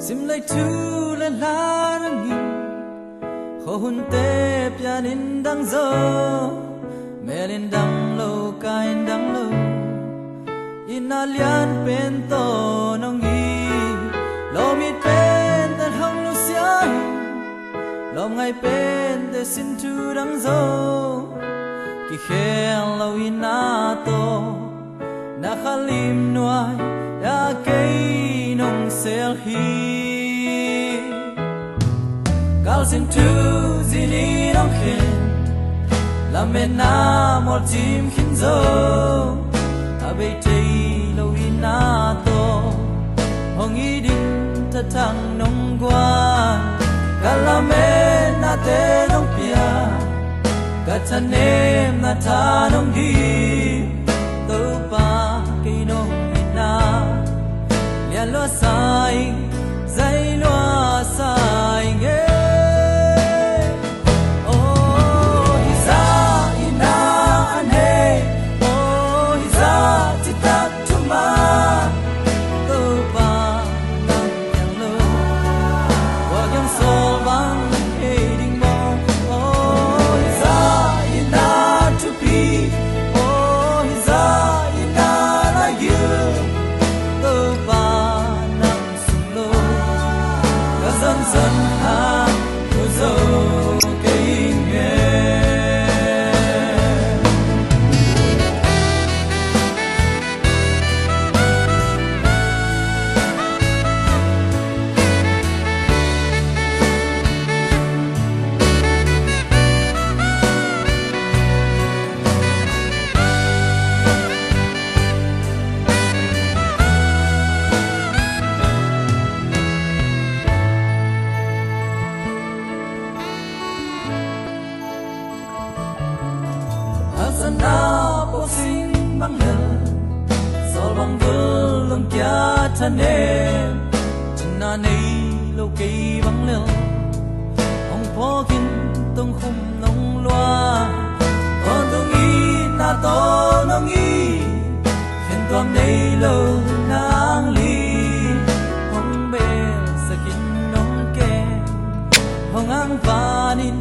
Sim like tu la la rangi Kho hun te pianin dang zo Melin dang lo kain dang lo Inalian pen to nong i Lo mi pen tan hong lu xian Lo ngai pen te sin tu dang zo Ki khen lo ina to Na khalim nuai ya kei nong sel hi Gal sin tu zini nong khen La me na mol tim khin zo Abe tei lo ina to Hong i din ta thang nong gwa Gala me na te nong pia Gata nem na ta nong di To pa kei nong ina Lia lo sai Zai lo sai nghe Dân hàng của dâu cây nghề na po sing bang le sol bang vul lung kya thane chna nei lo kei bang le ong pho kin tong khum nong lwa on dong i na to nong i khen tuam nei lo nang li ong be sakin nong ke hong ang panin